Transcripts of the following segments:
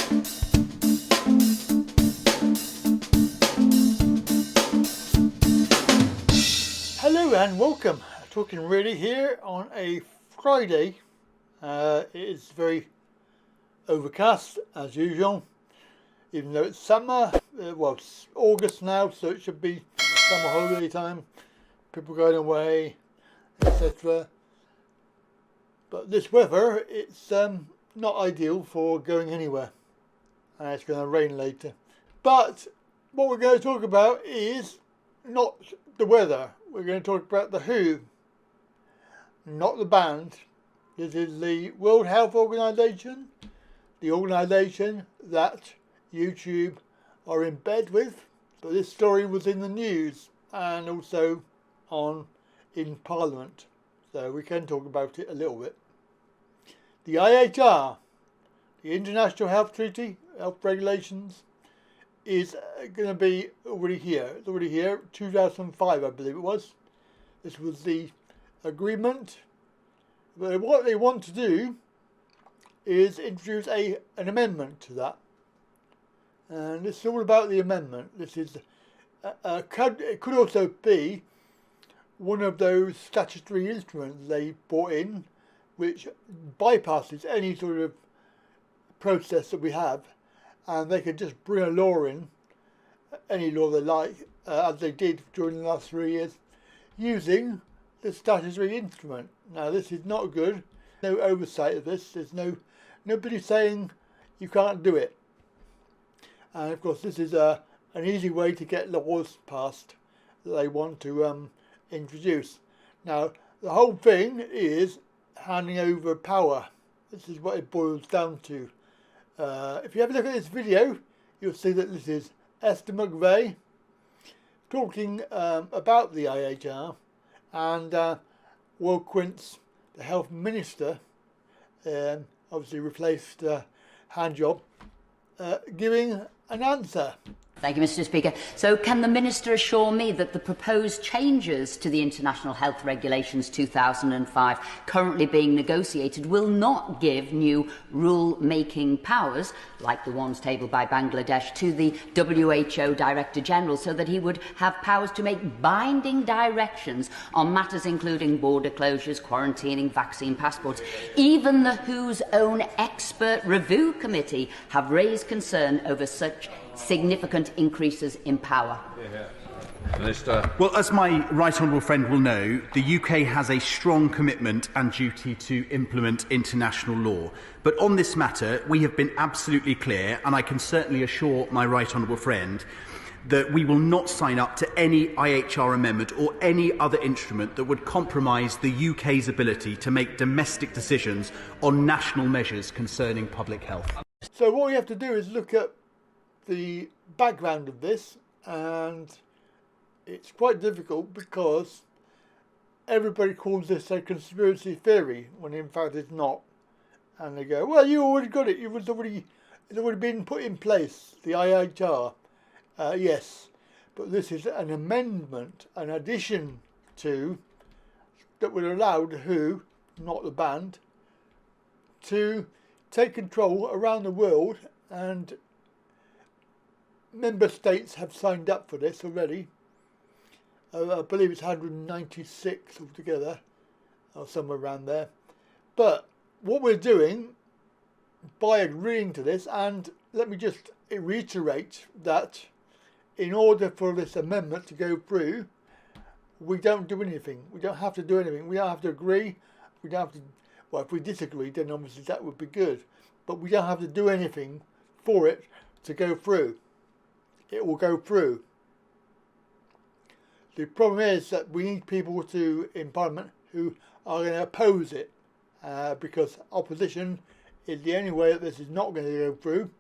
Hello and welcome. Talking really here on a Friday. It is very overcast as usual, even though it's summer. Well, it's August now, so it should be summer holiday time. People going away, etc. But this weather, it's not ideal for going anywhere. And it's going to rain later. But what we're going to talk about is not the weather. We're going to talk about the Who, not the band. This is the World Health Organization, the organization that YouTube are in bed with. But this story was in the news and also in Parliament, so we can talk about it a little bit. The IHR, the International Health Treaty, Health Regulations, is going to be already here. It's already here, 2005 I believe it was. This was the agreement. But what they want to do is introduce an amendment to that. And this is all about the amendment. This is it could also be one of those statutory instruments they brought in, which bypasses any sort of process that we have, and they can just bring a law in, any law they like, as they did during the last 3 years, using the statutory instrument. Now this is not good. No oversight of this. There's nobody saying you can't do it. And of course this is an easy way to get laws passed that they want to introduce. Now the whole thing is handing over power. This is what it boils down to. If you have a look at this video, you'll see that this is Esther Mcvey talking about the IHR, and Quince, the health minister, obviously replaced Handjob, giving an answer. Thank you, Mr. Speaker. So can the Minister assure me that the proposed changes to the International Health Regulations 2005 currently being negotiated will not give new rule-making powers, like the ones tabled by Bangladesh, to the WHO Director General, so that he would have powers to make binding directions on matters including border closures, quarantining, vaccine passports? Even the WHO's own expert review committee have raised concern over such significant increases in power. Minister. Well, as my right honourable friend will know, the UK has a strong commitment and duty to implement international law. But on this matter, we have been absolutely clear, and I can certainly assure my right honourable friend that we will not sign up to any IHR amendment or any other instrument that would compromise the UK's ability to make domestic decisions on national measures concerning public health. So what we have to do is look at the background of this, and it's quite difficult because everybody calls this a conspiracy theory when in fact it's not. And they go, well, you already got it, it's already been put in place, the IHR. Yes, but this is an amendment, an addition to, that would allow the WHO, not the band, to take control around the world, and member states have signed up for this already. I believe it's 196 altogether, or somewhere around there. But what we're doing by agreeing to this, and let me just reiterate that in order for this amendment to go through, we don't do anything. We don't have to do anything. We don't have to agree. We don't have to, well, if we disagree, then obviously that would be good. But we don't have to do anything for it to go through. It will go through. The problem is that we need people in Parliament who are going to oppose it, because opposition is the only way that this is not going to go through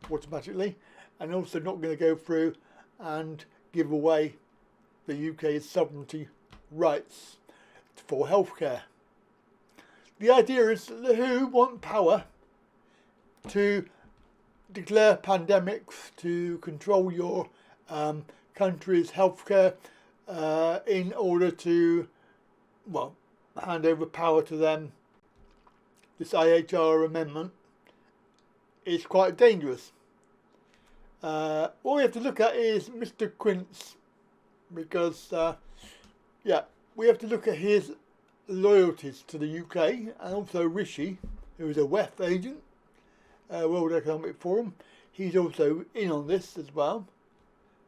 automatically, and also not going to go through and give away the UK's sovereignty rights for healthcare. The idea is that the WHO want power to declare pandemics, to control your country's healthcare in order to, well, hand over power to them. This IHR amendment is quite dangerous. All we have to look at is Mr. Quince, because we have to look at his loyalties to the UK, and also Rishi, who is a WEF agent, World Economic Forum. He's also in on this as well.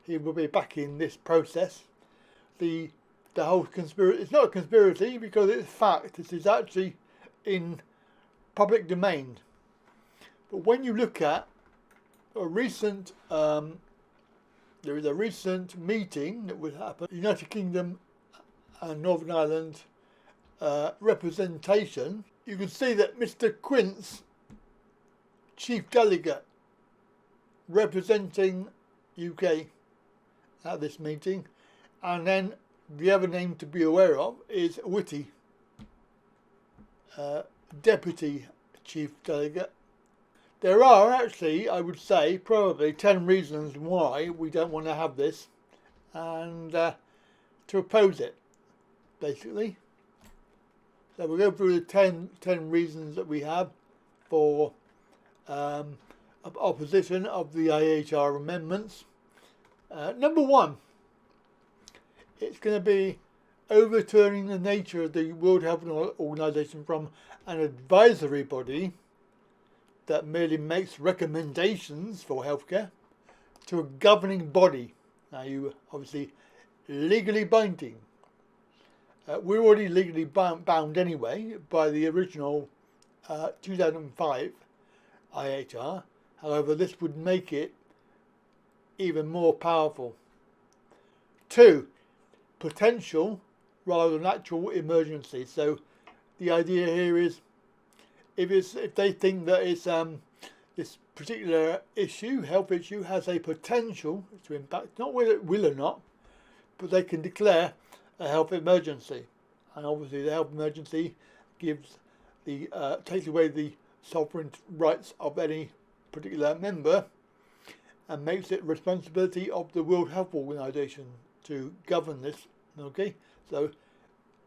He will be backing this process. The whole conspiracy, it's not a conspiracy because it's fact. This is actually in public domain. But when you look at a recent, there is a recent meeting that would happen, United Kingdom and Northern Ireland representation, you can see that Mr. Quince, Chief Delegate, representing UK at this meeting, and then the other name to be aware of is Whitty, Deputy Chief Delegate. There are actually, I would say, probably 10 reasons why we don't want to have this, and to oppose it, basically. So we'll go through the 10 reasons that we have for opposition of the IHR amendments. Number one, it's going to be overturning the nature of the World Health Organization from an advisory body that merely makes recommendations for healthcare to a governing body. Now, you obviously legally binding. We're already legally bound anyway by the original 2005 IHR. However, this would make it even more powerful. 2, potential rather than actual emergency. So the idea here is if they think that it's this particular issue, health issue, has a potential to impact, not whether it will or not, but they can declare a health emergency. And obviously the health emergency gives the takes away the sovereign rights of any particular member and makes it responsibility of the World Health Organization to govern this. Okay, so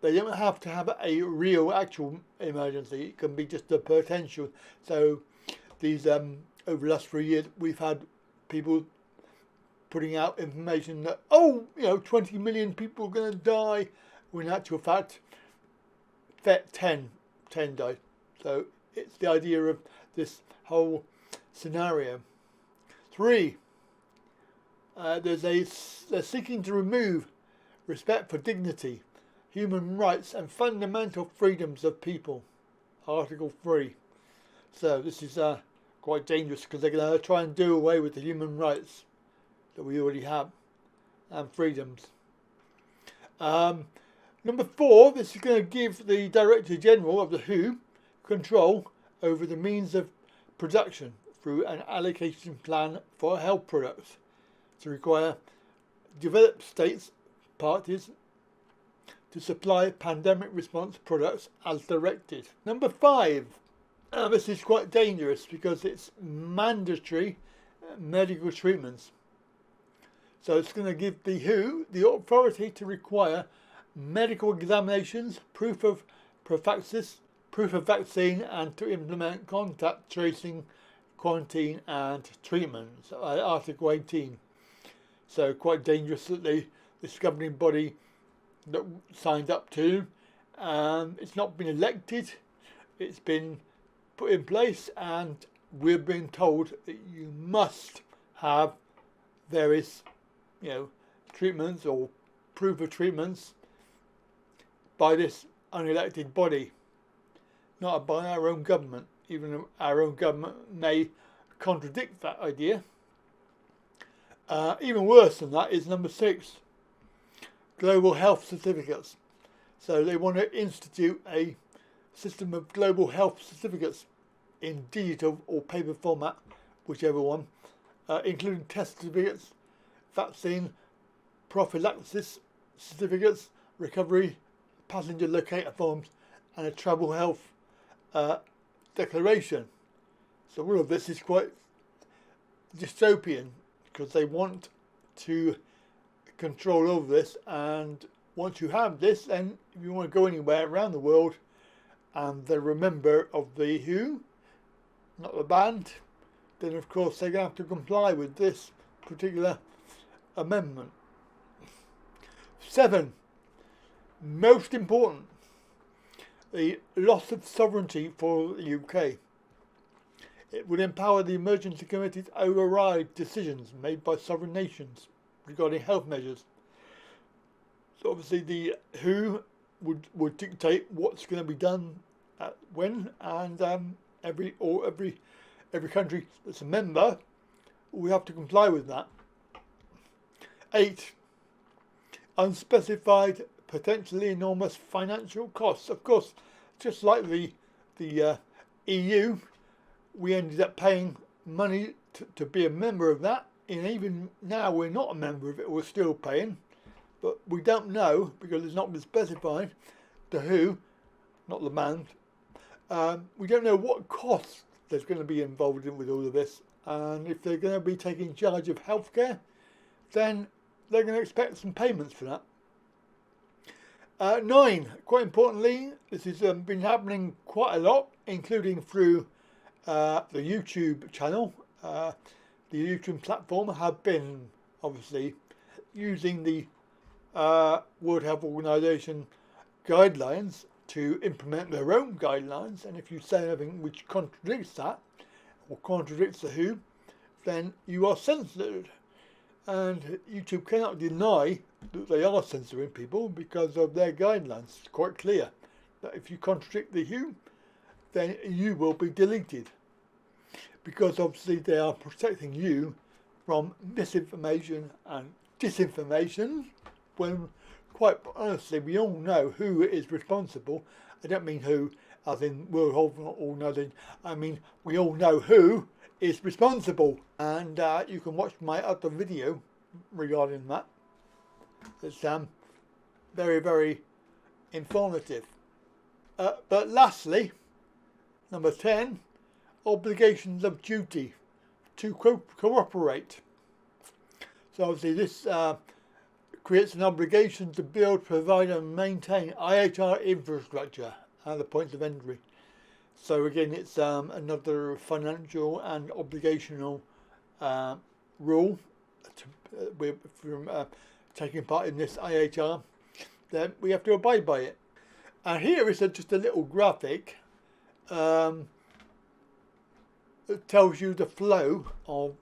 they don't have to have a real actual emergency. It can be just a potential. So these over the last 3 years we've had people putting out information that 20 million people are going to die, when in actual fact 10 died. So it's the idea of this whole scenario. 3, they're seeking to remove respect for dignity, human rights and fundamental freedoms of people. Article 3. So this is quite dangerous because they're going to try and do away with the human rights that we already have and freedoms. Number 4, this is going to give the Director General of the WHO control over the means of production through an allocation plan for health products to require developed states parties to supply pandemic response products as directed. Number 5, this is quite dangerous because it's mandatory medical treatments. So it's going to give the WHO the authority to require medical examinations, proof of prophylaxis, proof of vaccine, and to implement contact tracing, quarantine and treatment. So, Article 18. So quite dangerous that this governing body that signed up to, it's not been elected, it's been put in place, and we're being told that you must have various treatments or proof of treatments by this unelected body, not by our own government, even though our own government may contradict that idea. Even worse than that is number 6, global health certificates. So they want to institute a system of global health certificates in digital or paper format, whichever one, including test certificates, vaccine, prophylaxis certificates, recovery, passenger locator forms, and a travel health declaration. So all of this is quite dystopian because they want to control over this, and once you have this, then if you want to go anywhere around the world and they're a member of the WHO, not the band, then of course they're going to have to comply with this particular amendment. 7. Most important, the loss of sovereignty for the UK. It would empower the emergency committee to override decisions made by sovereign nations regarding health measures. So obviously the WHO would dictate what's going to be done when, and every country that's a member will have to comply with that. 8. Unspecified, potentially enormous financial costs. Of course, just like the EU, we ended up paying money to be a member of that, and even now we're not a member of it, we're still paying, but we don't know, because it's not been specified, the WHO, not the man, we don't know what costs there's going to be involved in with all of this, and if they're going to be taking charge of healthcare, then they're going to expect some payments for that. 9, quite importantly, this has been happening quite a lot, including through the YouTube channel. The YouTube platform have been obviously using the World Health Organization guidelines to implement their own guidelines, and if you say anything which contradicts that or contradicts the WHO, then you are censored. And YouTube cannot deny that they are censoring people because of their guidelines. It's quite clear that if you contradict the WHO, then you will be deleted, because obviously they are protecting you from misinformation and disinformation, when quite honestly we all know who is responsible. I don't mean who as in World Health Organization, I mean we all know who is responsible, and you can watch my other video regarding that. It's very, very informative. But lastly, number 10, obligations of duty to cooperate. So obviously this creates an obligation to build, provide and maintain IHR infrastructure at the points of entry. So again, it's another financial and obligational rule from taking part in this IHR. Then we have to abide by it. And here is just a little graphic that tells you the flow of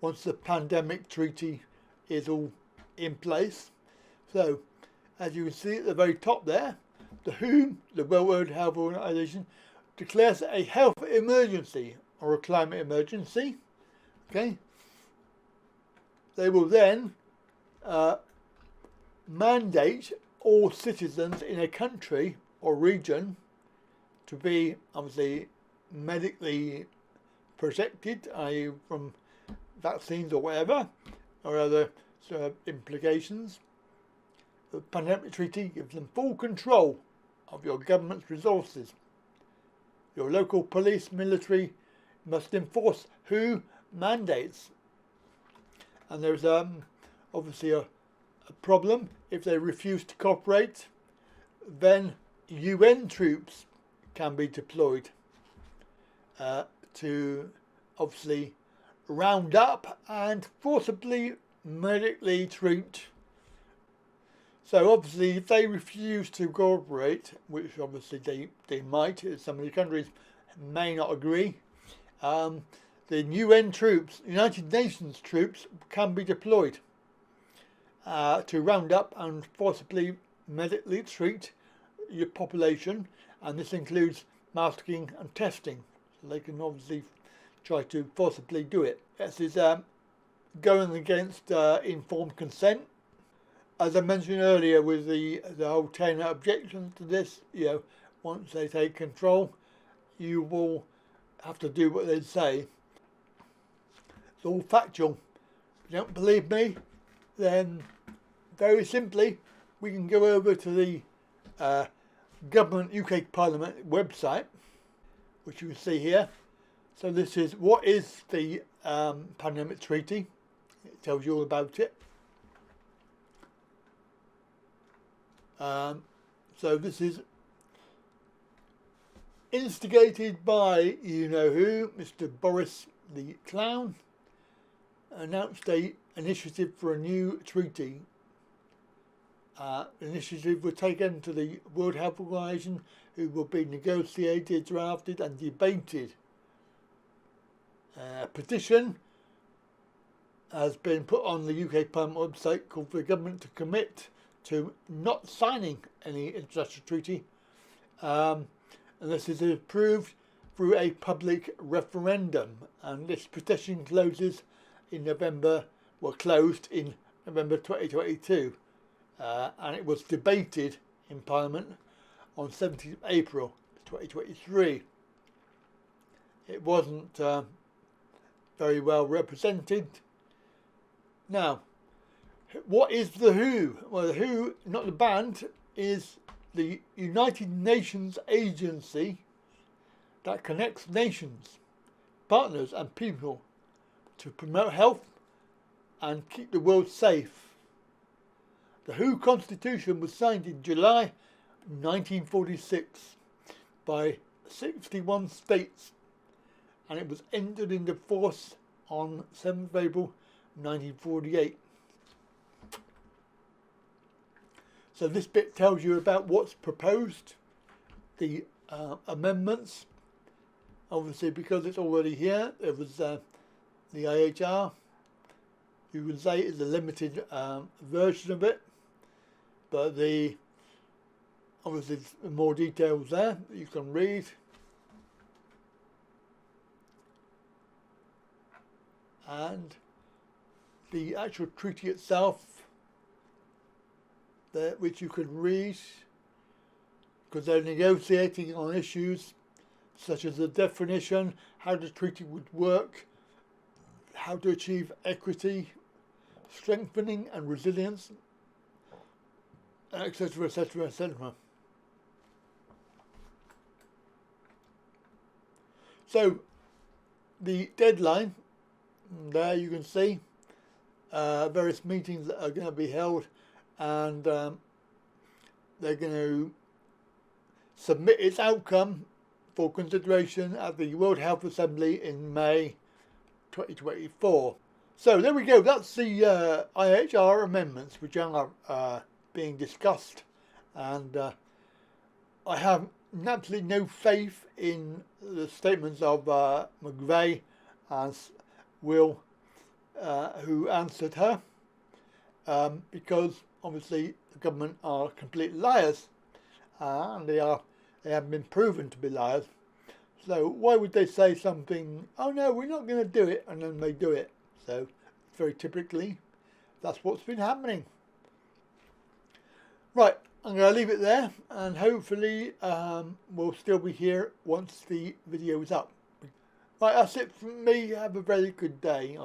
once the pandemic treaty is all in place. So as you can see at the very top there, the WHO, the World Health Organization, declares a health emergency or a climate emergency. Okay. They will then mandate all citizens in a country or region to be obviously medically protected, i.e. from vaccines or whatever, or other sort of implications. The pandemic treaty gives them full control of your government's resources. Your local police, military must enforce WHO mandates. And there's obviously a problem. If they refuse to cooperate, then UN troops can be deployed to obviously round up and forcibly medically treat. So obviously if they refuse to cooperate, which obviously they might, some of the countries may not agree, the UN troops, United Nations troops, can be deployed to round up and forcibly medically treat your population, and this includes masking and testing. So they can obviously try to forcibly do it. This is going against informed consent. As I mentioned earlier with the whole 10 objections to this, once they take control, you will have to do what they say. It's all factual. If you don't believe me, then very simply, we can go over to the Government UK Parliament website, which you can see here. So this is what is the pandemic treaty. It tells you all about it. So this is instigated by you know who, Mr. Boris the Clown announced an initiative for a new treaty. Initiative was taken to the World Health Organization, who will be negotiated, drafted and debated. A petition has been put on the UK Parliament website called for the government to commit to not signing any international treaty unless it is approved through a public referendum. And this petition closed in November 2022. And it was debated in Parliament on 17th April 2023. It wasn't very well represented. Now, what is the WHO? Well, the WHO, not the band, is the United Nations agency that connects nations, partners and people to promote health and keep the world safe. The WHO Constitution was signed in July 1946 by 61 states, and it was entered into force on 7th April 1948. So this bit tells you about what's proposed, the amendments. Obviously, because it's already here, there was the IHR. You can say it's a limited version of it, but obviously more details there that you can read. And the actual treaty itself, which you could read, because they're negotiating on issues such as the definition, how the treaty would work, how to achieve equity, strengthening and resilience, etc., etc., etc. So the deadline, there you can see various meetings that are going to be held, and they're going to submit its outcome for consideration at the World Health Assembly in May 2024. So there we go, that's the IHR amendments which are being discussed, and I have absolutely no faith in the statements of Mcvey and Will, who answered her, because obviously the government are complete liars, and they have been proven to be liars. So why would they say something, oh no, we're not going to do it, and then they do it? So very typically, that's what's been happening. Right, I'm going to leave it there, and hopefully we'll still be here once the video is up. Right, that's it from me. Have a very good day.